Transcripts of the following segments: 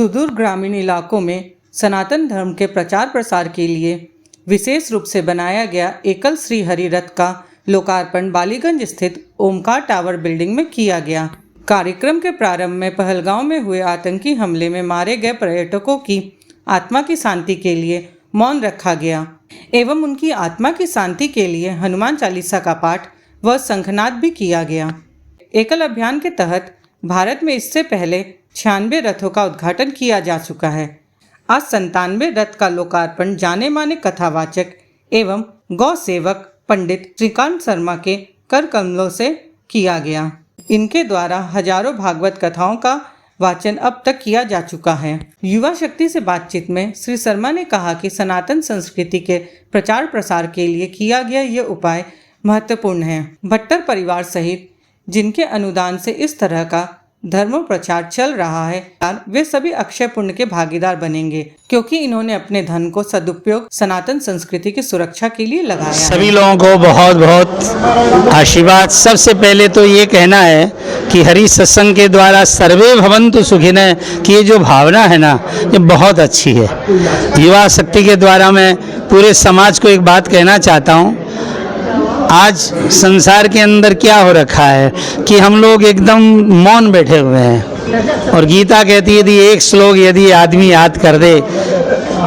सुदूर ग्रामीण इलाकों में सनातन धर्म के प्रचार प्रसार के लिए विशेष रूप से बनाया गया एकल श्री हरि रथ का लोकार्पण बालीगंज स्थित ओमकार टावर बिल्डिंग में किया गया। कार्यक्रम के प्रारंभ में पहलगांव में हुए आतंकी हमले में मारे गए पर्यटकों की आत्मा की शांति के लिए मौन रखा गया एवं उनकी आत्मा की शांति के लिए हनुमान चालीसा का पाठ व शंखनाद भी किया गया। एकल अभियान के तहत भारत में इससे पहले 96 रथों का उद्घाटन किया जा चुका है। आज 97वें रथ का लोकार्पण जाने माने कथावाचक एवं गौ सेवक पंडित श्रीकांत शर्मा के कर कमलों से किया गया। इनके द्वारा हजारों भागवत कथाओं का वाचन अब तक किया जा चुका है। युवा शक्ति से बातचीत में श्री शर्मा ने कहा कि सनातन संस्कृति के प्रचार प्रसार के लिए किया गया ये उपाय महत्वपूर्ण है। भट्टर परिवार सहित जिनके अनुदान से इस तरह का धर्म प्रचार चल रहा है, वे सभी अक्षय पुण्य के भागीदार बनेंगे, क्योंकि इन्होंने अपने धन को सदुपयोग सनातन संस्कृति की सुरक्षा के लिए लगाया। सभी लोगों को बहुत बहुत आशीर्वाद। सबसे पहले तो ये कहना है कि हरि सत्संग के द्वारा सर्वे भवन्तु सुखिनः की ये जो भावना है ना, ये बहुत अच्छी है। युवा शक्ति के द्वारा मैं पूरे समाज को एक बात कहना चाहता हूँ। आज संसार के अंदर क्या हो रखा है कि हम लोग एकदम मौन बैठे हुए हैं, और गीता कहती है यदि एक श्लोक यदि आदमी याद कर दे,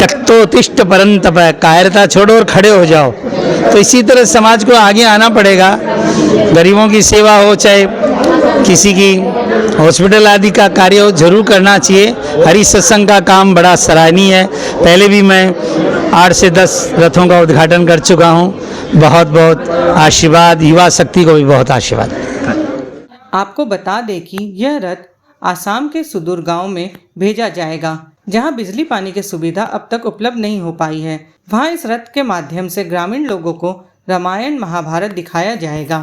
तख्तो तिष्ठ परंतप, कायरता छोड़ो और खड़े हो जाओ। तो इसी तरह समाज को आगे आना पड़ेगा। गरीबों की सेवा हो, चाहे किसी की हॉस्पिटल आदि का कार्य हो, जरूर करना चाहिए। हरि सत्संग का काम बड़ा सराहनीय है। पहले भी मैं 8 से 10 रथों का उद्घाटन कर चुका हूँ। बहुत बहुत आशीर्वाद। युवा शक्ति को भी बहुत आशीर्वाद। आपको बता दें कि यह रथ आसाम के सुदूर गांव में भेजा जाएगा, जहां बिजली पानी की सुविधा अब तक उपलब्ध नहीं हो पाई है। वहां इस रथ के माध्यम से ग्रामीण लोगों को रामायण महाभारत दिखाया जाएगा,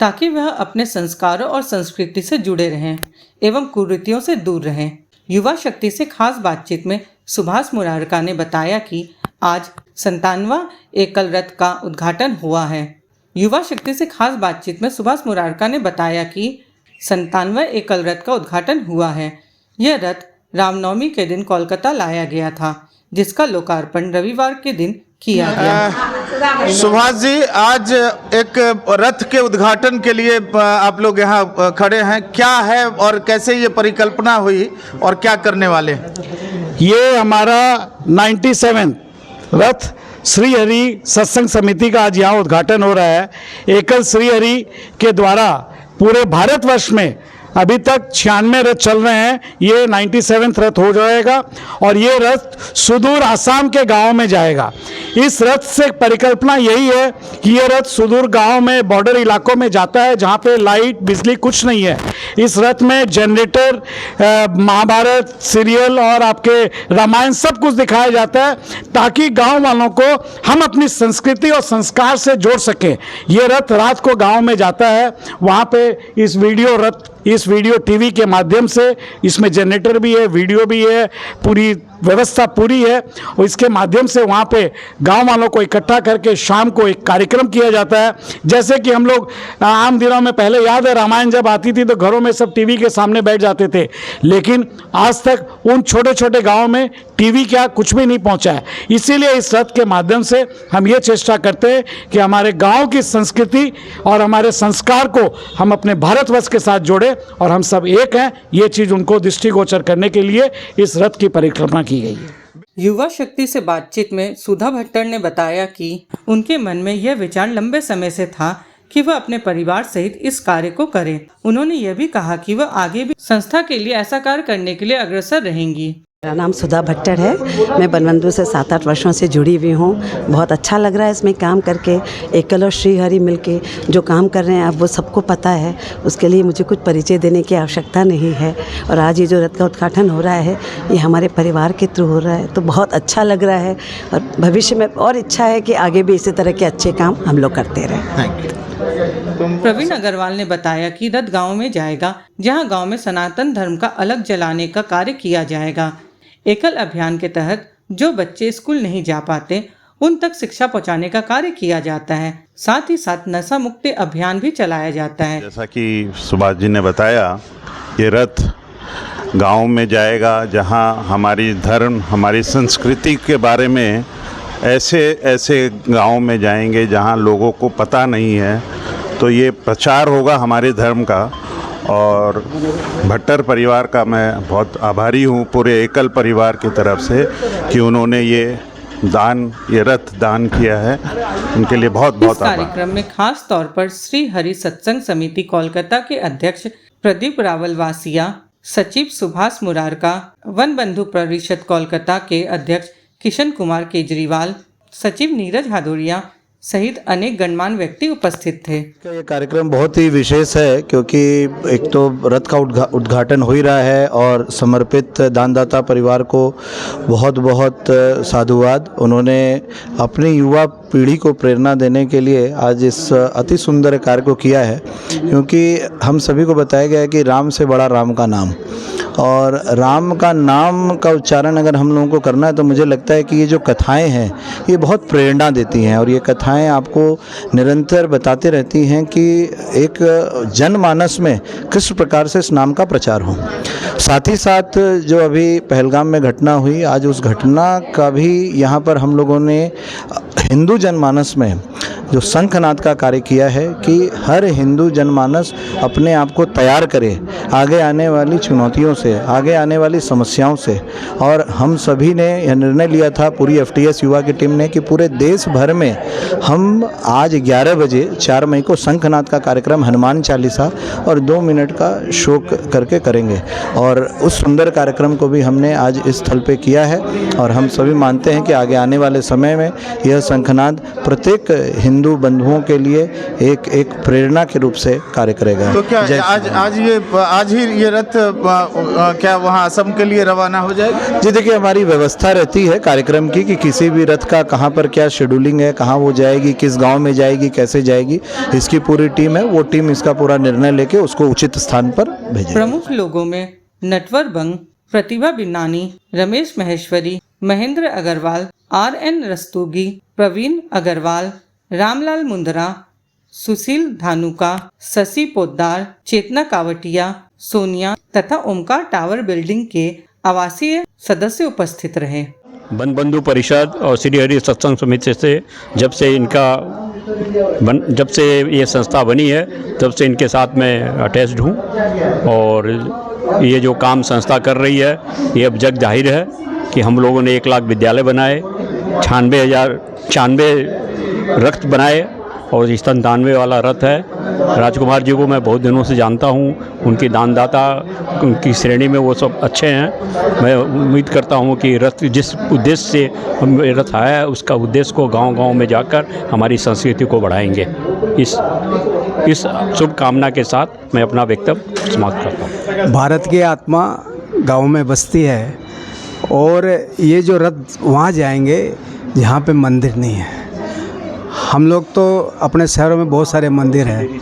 ताकि वह अपने संस्कारों और संस्कृति से जुड़े रहें एवं कुरीतियों से दूर रहें। युवा शक्ति से खास बातचीत में सुभाष मुरारका ने बताया कि आज 97वां एकल रथ का उद्घाटन हुआ है। युवा शक्ति से खास बातचीत में सुभाष मुरारका ने बताया कि 97वां एकल रथ का उद्घाटन हुआ है। यह रथ रामनवमी के दिन कोलकाता लाया गया था, जिसका लोकार्पण रविवार के दिन किया गया। सुभाष जी, आज एक रथ के उद्घाटन के लिए आप लोग यहाँ खड़े हैं, क्या है और कैसे ये परिकल्पना हुई और क्या करने वाले? ये हमारा 97 रथ श्री हरि सत्संग समिति का आज यहाँ उद्घाटन हो रहा है। एकल श्री हरि के द्वारा पूरे भारतवर्ष में अभी तक 96 रथ चल रहे हैं। ये 97वां रथ हो जाएगा और ये रथ सुदूर आसाम के गांव में जाएगा। इस रथ से परिकल्पना यही है कि ये रथ सुदूर गांव में, बॉर्डर इलाकों में जाता है, जहां पे लाइट बिजली कुछ नहीं है। इस रथ में जनरेटर, महाभारत सीरियल और आपके रामायण सब कुछ दिखाया जाता है, ताकि गांव वालों को हम अपनी संस्कृति और संस्कार से जोड़ सकें। ये रथ रात को गाँव में जाता है। वहाँ पे इस वीडियो टीवी के माध्यम से, इसमें जनरेटर भी है, वीडियो भी है, पूरी व्यवस्था पूरी है, और इसके माध्यम से वहाँ पे गांव वालों को इकट्ठा करके शाम को एक कार्यक्रम किया जाता है। जैसे कि हम लोग आम दिनों में, पहले याद है रामायण जब आती थी तो घरों में सब टीवी के सामने बैठ जाते थे, लेकिन आज तक उन छोटे छोटे गाँव में टीवी क्या कुछ भी नहीं पहुँचा है। इसीलिए इस रथ के माध्यम से हम ये चेष्टा करते हैं कि हमारे गाँव की संस्कृति और हमारे संस्कार को हम अपने भारतवर्ष के साथ जोड़ें और हम सब एक हैं। ये चीज़ उनको दृष्टिगोचर करने के लिए इस रथ की परिक्रमा की गई है। युवा शक्ति से बातचीत में सुधा भट्टर ने बताया कि उनके मन में यह विचार लंबे समय से था कि वह अपने परिवार सहित इस कार्य को करें। उन्होंने यह भी कहा कि वह आगे भी संस्था के लिए ऐसा कार्य करने के लिए अग्रसर रहेंगी। मेरा नाम सुधा भट्टर है। मैं बनबंधु से 7-8 वर्षों से जुड़ी हुई हूँ। बहुत अच्छा लग रहा है इसमें काम करके। एकल और श्री हरि मिलके जो काम कर रहे हैं अब वो सबको पता है, उसके लिए मुझे कुछ परिचय देने की आवश्यकता नहीं है। और आज ये जो रथ का उद्घाटन हो रहा है ये हमारे परिवार के थ्रू हो रहा है, तो बहुत अच्छा लग रहा है। और भविष्य में और इच्छा है कि आगे भी इसी तरह के अच्छे काम हम लोग करते रहें। प्रवीण अग्रवाल ने बताया कि रथ गाँव में जाएगा, जहाँ गाँव में सनातन धर्म का अलग जलाने का कार्य किया जाएगा। एकल अभियान के तहत जो बच्चे स्कूल नहीं जा पाते उन तक शिक्षा पहुंचाने का कार्य किया जाता है। साथ ही साथ नशा मुक्ति अभियान भी चलाया जाता है। जैसा कि सुभाष जी ने बताया, ये रथ गांव में जाएगा जहां हमारी धर्म, हमारी संस्कृति के बारे में ऐसे ऐसे गांव में जाएंगे जहां लोगों को पता नहीं है। तो ये प्रचार होगा हमारे धर्म का। और भट्टर परिवार का मैं बहुत आभारी हूँ, पूरे एकल परिवार की तरफ से, कि उन्होंने ये रथ दान किया है। उनके लिए बहुत इस बहुत आभार। कार्यक्रम में खास तौर पर श्री हरि सत्संग समिति कोलकाता के अध्यक्ष प्रदीप रावल वासिया, सचिव सुभाष मुरारका, वन बंधु परिषद कोलकाता के अध्यक्ष किशन कुमार केजरीवाल, सचिव नीरज हादोरिया सहित अनेक गणमान्य व्यक्ति उपस्थित थे। ये कार्यक्रम बहुत ही विशेष है क्योंकि एक तो रथ का उद्घाटन हो ही रहा है और समर्पित दानदाता परिवार को बहुत बहुत साधुवाद। उन्होंने अपनी युवा पीढ़ी को प्रेरणा देने के लिए आज इस अति सुंदर कार्य को किया है, क्योंकि हम सभी को बताया गया है कि राम से बड़ा राम का नाम, और राम का नाम का उच्चारण अगर हम लोगों को करना है तो मुझे लगता है कि ये जो कथाएं हैं ये बहुत प्रेरणा देती हैं, और ये कथाएं आपको निरंतर बताते रहती हैं कि एक जनमानस में किस प्रकार से इस नाम का प्रचार हो। साथ ही साथ जो अभी पहलगाम में घटना हुई, आज उस घटना का भी यहाँ पर हम लोगों ने हिंदू जनमानस में जो शंखनाद का कार्य किया है कि हर हिंदू जनमानस अपने आप को तैयार करे आगे आने वाली चुनौतियों से, आगे आने वाली समस्याओं से। और हम सभी ने यह निर्णय लिया था, पूरी FTS युवा की टीम ने, कि पूरे देश भर में हम आज 11 बजे 4 मई को शंखनाद का कार्यक्रम, हनुमान चालीसा और 2 मिनट का शोक करके करेंगे। और उस सुंदर कार्यक्रम को भी हमने आज इस स्थल पे किया है, और हम सभी मानते हैं कि आगे आने वाले समय में यह शंखनाद प्रत्येक हिंदू बंधुओं के लिए एक प्रेरणा के रूप से कार्य करेगा। तो क्या आज ही ये रथ क्या वहाँ असम के लिए रवाना हो जाएगा? जी देखिए, हमारी व्यवस्था रहती है कार्यक्रम की कि किसी भी रथ का कहाँ पर क्या शेड्यूलिंग है, कहाँ वो जाएगी, किस गांव में जाएगी, कैसे जाएगी, इसकी पूरी टीम है। वो टीम इसका पूरा निर्णय लेके उसको उचित स्थान पर भेजेगी। प्रमुख लोगों में नटवर बंग, प्रतिभा बिन्नानी, रमेश महेश्वरी, महेंद्र अग्रवाल, RN रस्तोगी, प्रवीण अग्रवाल, रामलाल मुंदरा, सुशील धानुका, शशि पोद्दार, चेतना कावटिया, सोनिया तथा ओमकार टावर बिल्डिंग के आवासीय सदस्य उपस्थित रहे। वन बंधु परिषद और श्री हरि सत्संग समिति से जब से ये संस्था बनी है तब से इनके साथ मैं अटैच्ड हूँ, और ये जो काम संस्था कर रही है ये अब जग जाहिर है कि हम लोगों ने 1 लाख विद्यालय बनाए, 96 रथ बनाए, और ये 97 वाला रथ है। राजकुमार जी को मैं बहुत दिनों से जानता हूँ, उनकी दानदाता की श्रेणी में वो सब अच्छे हैं। मैं उम्मीद करता हूँ कि रथ जिस उद्देश्य से रथ आया है उसका उद्देश्य को गांव-गांव में जाकर हमारी संस्कृति को बढ़ाएंगे। इस शुभ कामना के साथ मैं अपना वक्तव्य समाप्त करता हूँ। भारत की आत्मा गाँव में बसती है, और ये जो रथ वहाँ जाएंगे जहाँ पे मंदिर नहीं है। हम लोग तो अपने शहरों में बहुत सारे मंदिर हैं,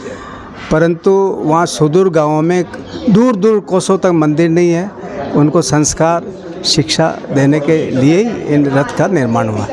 परंतु वहाँ सुदूर गाँवों में दूर दूर कोसों तक मंदिर नहीं है। उनको संस्कार शिक्षा देने के लिए इन रथ का निर्माण हुआ।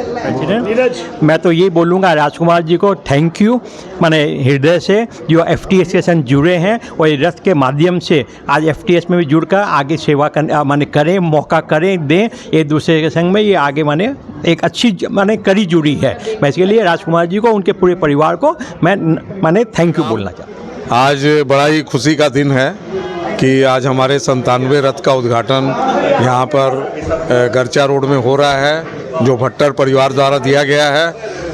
मैं तो ये बोलूँगा राजकुमार जी को थैंक यू, माने हृदय से जो FTS के संग जुड़े हैं और ये रथ के माध्यम से आज FTS में भी जुड़कर आगे सेवा माने करें, मौका करें, दें एक दूसरे के संग में, ये आगे माने एक अच्छी माने कड़ी जुड़ी है। मैं इसके लिए राजकुमार जी को, उनके पूरे परिवार को मैं माने थैंक यू बोलना चाहता हूँ। आज बड़ा ही खुशी का दिन है कि आज हमारे 97 रथ का उद्घाटन यहाँ पर गरचा रोड में हो रहा है, जो भट्टर परिवार द्वारा दिया गया है।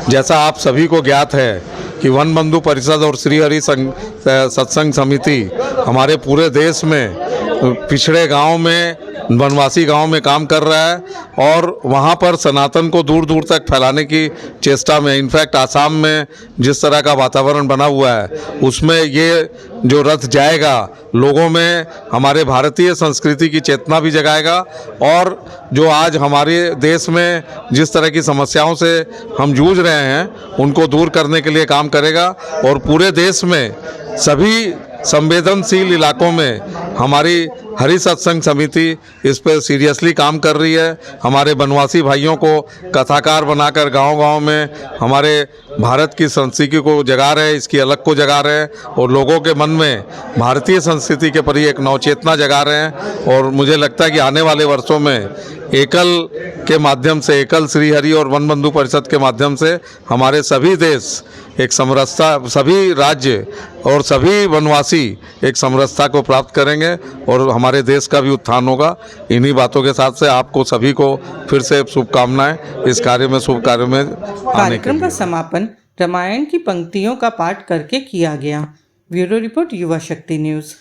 जैसा आप सभी को ज्ञात है कि वन बंधु परिषद और श्री हरि सत्संग समिति हमारे पूरे देश में पिछड़े गांव में, वनवासी गांव में काम कर रहा है, और वहां पर सनातन को दूर दूर तक फैलाने की चेष्टा में, इनफैक्ट आसाम में जिस तरह का वातावरण बना हुआ है उसमें ये जो रथ जाएगा लोगों में हमारे भारतीय संस्कृति की चेतना भी जगाएगा, और जो आज हमारे देश में जिस तरह की समस्याओं से हम जूझ रहे हैं उनको दूर करने के लिए काम करेगा। और पूरे देश में सभी संवेदनशील इलाकों में हमारी हरि सत्संग समिति इस पर सीरियसली काम कर रही है। हमारे वनवासी भाइयों को कथाकार बनाकर गांव-गांव में हमारे भारत की संस्कृति को जगा रहे हैं, इसकी अलग को जगा रहे हैं और लोगों के मन में भारतीय संस्कृति के प्रति एक नवचेतना जगा रहे हैं। और मुझे लगता है कि आने वाले वर्षों में एकल के माध्यम से, एकल श्री हरि और वन बंधु परिषद के माध्यम से हमारे सभी देश एक समरसता, सभी राज्य और सभी वनवासी एक समरसता को प्राप्त करेंगे और हमारे देश का भी उत्थान होगा। इन्हीं बातों के साथ से आपको सभी को फिर से शुभकामनाएं इस कार्य में, शुभ कार्य में आने के कार्यक्रम का लिए। समापन रामायण की पंक्तियों का पाठ करके किया गया। ब्यूरो रिपोर्ट, युवा शक्ति न्यूज़।